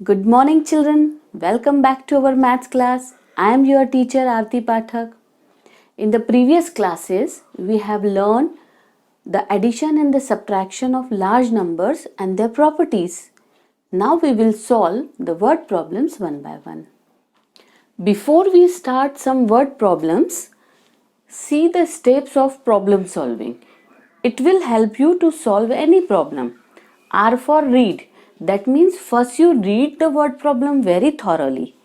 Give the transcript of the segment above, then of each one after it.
Good morning, children. Welcome back to our maths class. I am your teacher Aarti Pathak. In the previous classes, we have learned the addition and the subtraction of large numbers and their properties. Now we will solve the word problems one by one. Before we start some word problems, see the steps of problem solving. It will help you to solve any problem. R for read. That means first you read the word problem very thoroughly.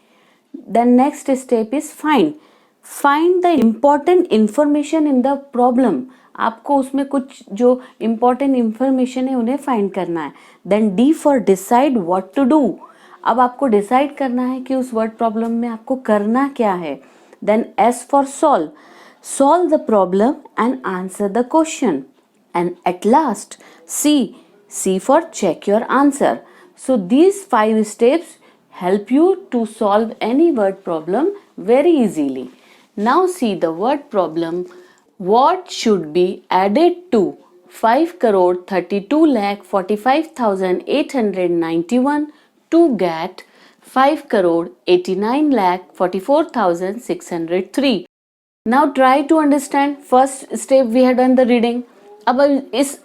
Then next step is find. Find the important information in the problem. आपको उसमें कुछ जो important information है उन्हें find करना है. Then D for decide what to do. अब आपको decide करना है कि उस word problem में आपको करना क्या है. Then S for solve. Solve the problem and answer the question. And at last C for check your answer. So these 5 steps help you to solve any word problem very easily. Now see the word problem. What should be added to 5,32,45,891 to get 5,89,44,603? Now try to understand. First step we had done the reading. अब इस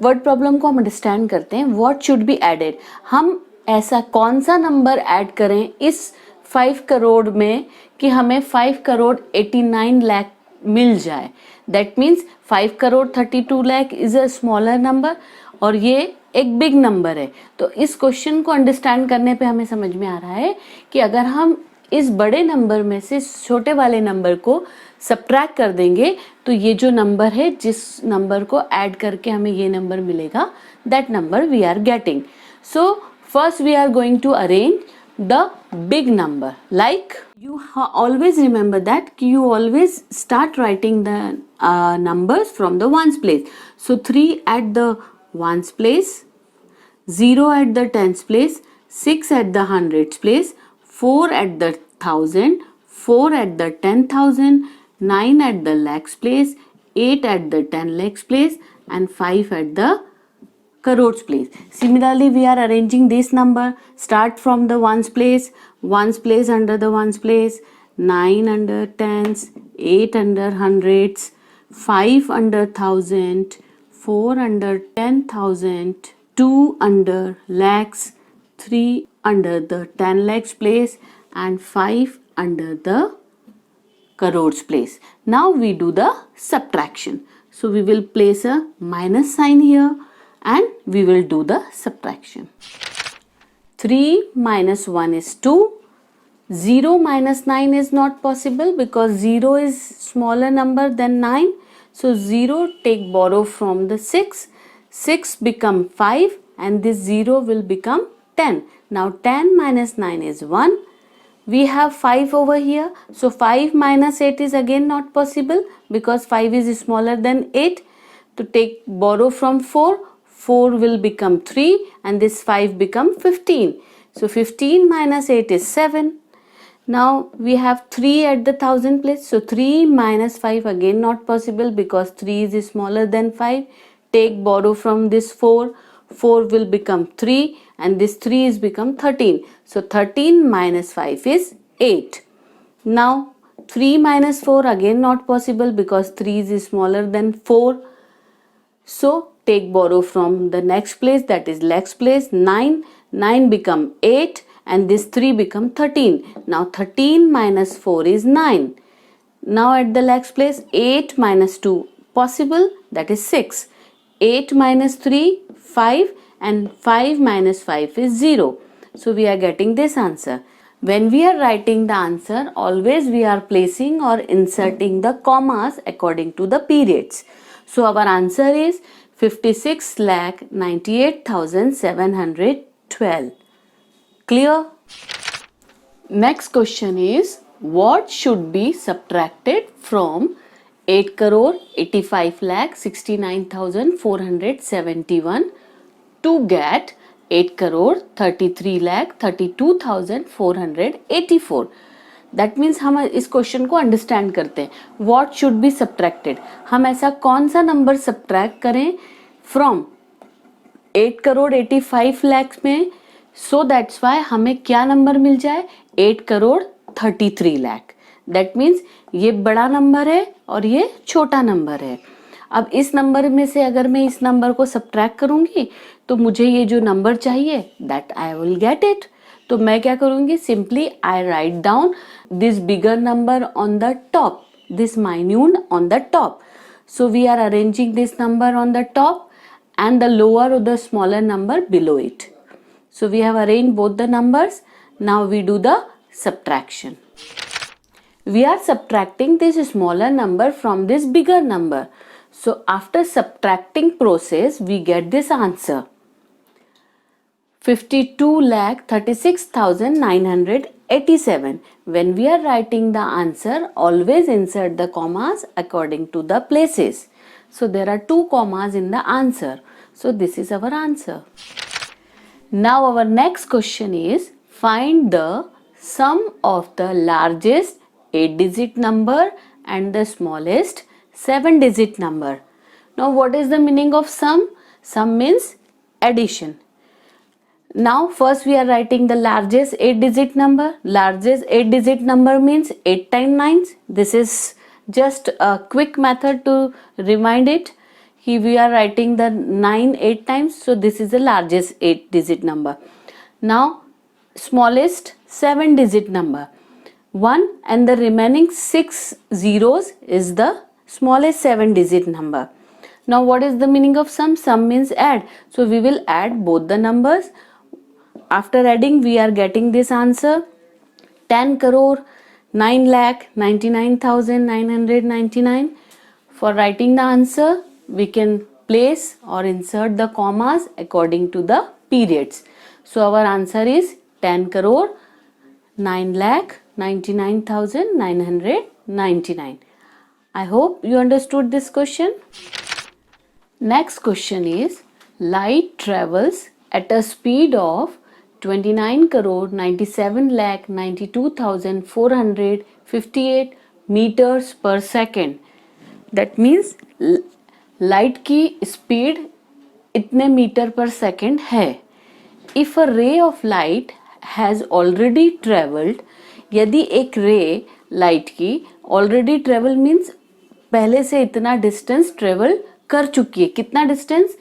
word problem को हम understand करते हैं. What should be added. हम ऐसा कौन सा नंबर ऐड करें इस 5 करोड़ में कि हमें 5 करोड़ 89 लाख मिल जाए. That means 5 crore 32 lakh is a smaller number और ये एक बिग नंबर है. तो इस क्वेश्चन को अंडरस्टैंड करने पे हमें समझ में आ रहा है कि अगर हम इस बड़े नंबर में से छोटे वाले नंबर को सब्ट्रैक्ट कर देंगे तो ये जो नंबर है जिस नंबर को ऐड करके हमें ये नंबर मिलेगा that number we are getting. So first we are going to arrange the big number. Like you always remember that you always start writing the numbers from the ones place. So 3 at the ones place, 0 at the tens place, 6 at the hundreds place, 4 at the thousand, 4 at the 10,000, 9 at the lakhs place, 8 at the 10 lakhs place and 5 at the crores place. Similarly, we are arranging this number. Start from the ones place under the ones place, 9 under tens, 8 under hundreds, 5 under thousand, 4 under 10,000, 2 under lakhs, 3 under the 10 lakhs place and 5 under the crores place. Now we do the subtraction. So we will place a minus sign here and we will do the subtraction. 3 minus 1 is 2. 0 minus 9 is not possible because 0 is smaller number than 9. So 0 take borrow from the 6. 6 become 5 and this 0 will become 10. Now 10 minus 9 is 1. We have 5 over here. So 5 minus 8 is again not possible because 5 is smaller than 8. To take borrow from 4, 4 will become 3 and this 5 become 15. So 15 minus 8 is 7. Now we have 3 at the thousand place. So 3 minus 5 again not possible because 3 is smaller than 5. Take borrow from this 4. 4 will become 3 and this 3 is become 13. So 13 minus 5 is 8. Now 3 minus 4 again not possible because 3 is smaller than 4. So take borrow from the next place, that is lakhs place, 9. 9 become 8 and this 3 become 13. Now 13 minus 4 is 9. Now at the lakhs place 8 minus 2 possible, that is 6. 8 minus 3 5 and 5 minus 5 is 0. So we are getting this answer. When we are writing the answer, always we are placing or inserting the commas according to the periods. So our answer is 56,98,712. Clear? Next question is, what should be subtracted from 8 crore 85 lakh 69,471 to get 8 crore 33 lakh 32,484. That means हम इस question को understand करते हैं. What should be subtracted. हम ऐसा कौन सा number subtract करें फ्रॉम 8 करोड़ 85 लाख में सो दैट्स वाई हमें क्या नंबर मिल जाए, 8,33 लाख। दैट मीन्स ये बड़ा नंबर है और ये छोटा नंबर है। अब इस नंबर में से अगर मैं इस नंबर को सब्ट्रैक्ट करूंगी तो मुझे ये जो नंबर चाहिए that I will get it. तो मैं क्या करूंगी, simply I write down this bigger number on the top, this minute on the top. So we are arranging this number on the top and the lower or the smaller number below it. So we have arranged both the numbers. Now we do the subtraction. We are subtracting this smaller number from this bigger number. So after subtracting process, we get this answer. 52,36,987. When we are writing the answer, always insert the commas according to the places. So there are 2 commas in the answer. So this is our answer. Now our next question is, find the sum of the largest 8-digit number and the smallest 7-digit number. Now what is the meaning of sum? Sum means addition. Now first we are writing the largest 8-digit number. Largest 8-digit number means 8 times 9. This is just a quick method to remind it. Here we are writing the 9 8 times. So this is the largest 8-digit number. Now smallest 7-digit number. 1 and the remaining 6 zeros is the smallest 7-digit number. Now what is the meaning of sum? Sum means add. So we will add both the numbers. After adding we are getting this answer, 10,09,99,999. For writing the answer we can place or insert the commas according to the periods. So our answer is 10,09,99,999. I hope you understood this question. Next question is, light travels at a speed of 29,97,92,458 meters per second. That means light की speed इतने metre पर second है. If a ray of light has already traveled, यदि एक रे light की already travel means पहले से इतना डिस्टेंस ट्रेवल कर चुकी है. कितना डिस्टेंस?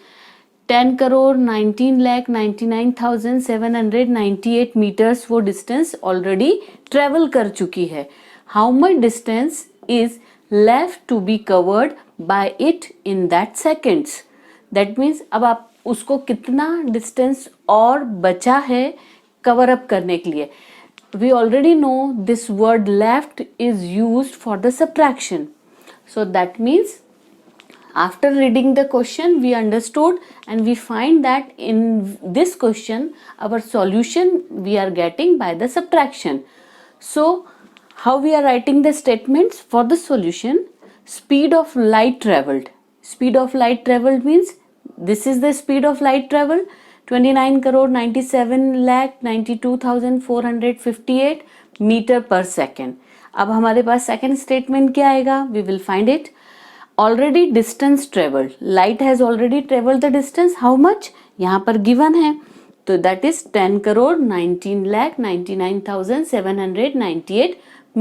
10,19,99,798 मीटर्स वो डिस्टेंस ऑलरेडी ट्रेवल कर चुकी है. How much distance is left to be covered by it in that seconds. That means अब आप उसको कितना डिस्टेंस और बचा है कवर अप करने के लिए. We already know this word left is used for the subtraction. So that means after reading the question we understood and we find that in this question our solution we are getting by the subtraction. So how we are writing the statements for the solution? Speed of light traveled. Speed of light traveled means this is the speed of light travel, 29,97,92,458 meter per second. अब हमारे पास second statement क्या आएगा? We will find it. Already distance traveled. Light has already traveled the distance. How much? यहाँ पर given है. तो that is 10,19,99,798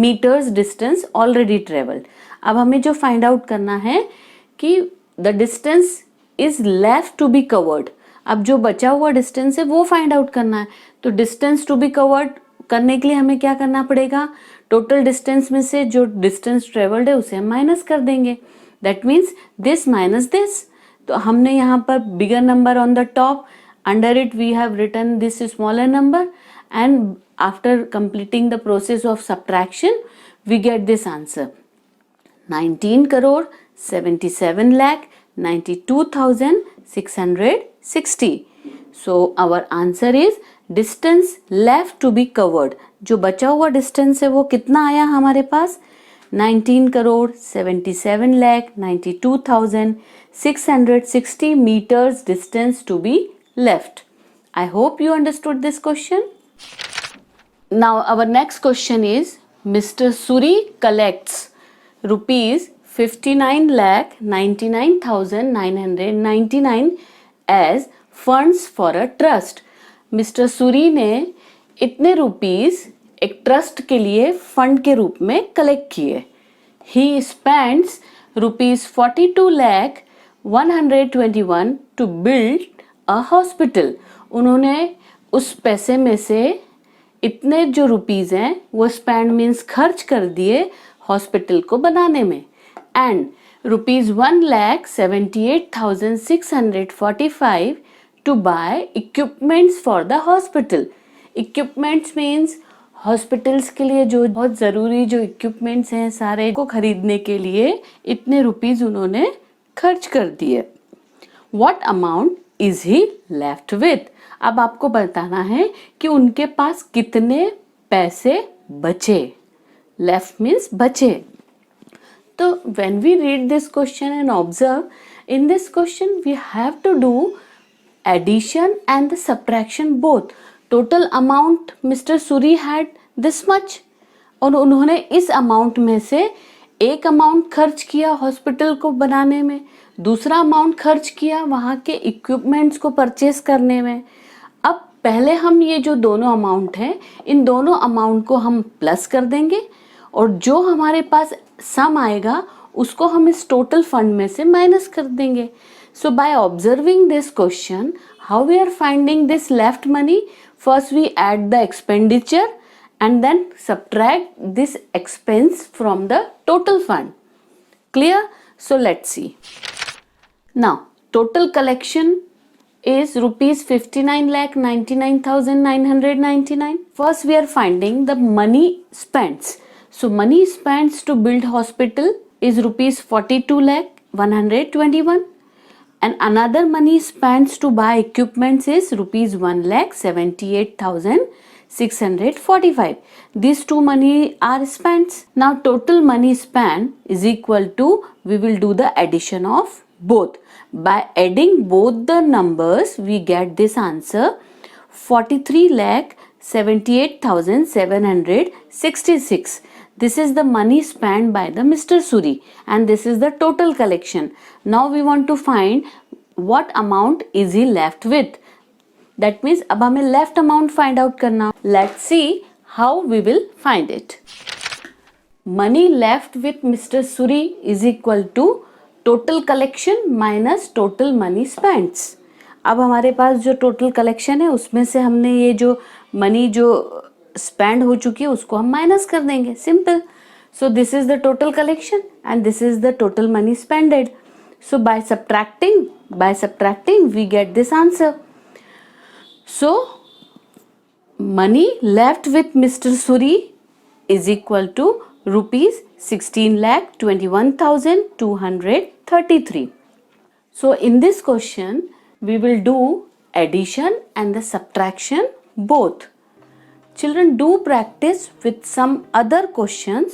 meters distance already traveled. अब हमें जो find out करना है कि the distance is left to be covered. अब जो बचा हुआ distance है वो find out करना है. तो distance to be covered करने के लिए हमें क्या करना पड़ेगा? Total distance में से जो distance traveled है उसे हम minus कर देंगे. That means this minus this. तो हमने यहाँ पर bigger number on the top, under it we have written this smaller number, and after completing the process of subtraction we get this answer, 19,77,92,660. So our answer is distance left to be covered. जो बचा हुआ distance है वो कितना आया हमारे पास? 19,77,92,660 meters distance to be left. I hope you understood this question. Now our next question is, Mr. Suri collects rupees 59,99,999 as funds for a trust. Mister Suri ने इतने रुपीस एक ट्रस्ट के लिए फंड के रूप में कलेक्ट किए. He spends ₹42,121 to build a hospital. उन्होंने उस पैसे में से इतने जो रुपीस हैं वो स्पेंड मीन्स खर्च कर दिए हॉस्पिटल को बनाने में. And ₹1,78,645 to buy equipments for the hospital. Equipments means hospitals के लिए जो बहुत ज़रूरी जो इक्विपमेंट्स हैं सारे को खरीदने के लिए इतने रुपीस उन्होंने खर्च कर दिए. What amount is he left with? अब आपको बताना है कि उनके पास कितने पैसे बचे. Left means बचे. तो when we read this question and observe, in this question we have to do addition and the subtraction both. Total amount Mr. Suri had this much और उन्होंने इस अमाउंट में से एक अमाउंट खर्च किया हॉस्पिटल को बनाने में, दूसरा अमाउंट खर्च किया वहाँ के इक्विपमेंट्स को परचेस करने में. अब पहले हम ये जो दोनों अमाउंट हैं इन दोनों अमाउंट को हम प्लस कर देंगे और जो हमारे पास सम आएगा उसको हम इस टोटल फंड में से माइनस कर देंगे. So by observing this question, how we are finding this left money? First we add the expenditure and then subtract this expense from the total fund. Clear? So let's see. Now total collection is ₹59,99,999. First we are finding the money spent. So money spent to build hospital is ₹42,121. And another money spent to buy equipments is ₹1,78,645. These two money are spent. Now total money spent is equal to, we will do the addition of both. By adding both the numbers we get this answer 43,78,766. This is the money spent by the Mr. Suri and this is the total collection. Now we want to find what amount is he left with. That means अब हमें left amount find out करना. Let's see how we will find it. Money left with Mr. Suri is equal to total collection minus total money spent. अब हमारे पास जो total collection है उसमें से हमने ये जो money जो स्पेंड हो चुकी है उसको हम माइनस कर देंगे. Simple. So this is the total collection and this is the total money spended. So by subtracting we get this answer. So money left with mister Suri is equal to ₹16,21,233. So in this question we will do addition and the subtraction both. Children, do practice with some other questions.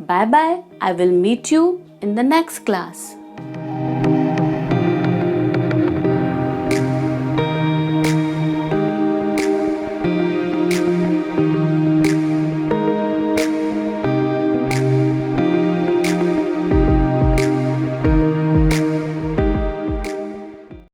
Bye bye. I will meet you in the next class.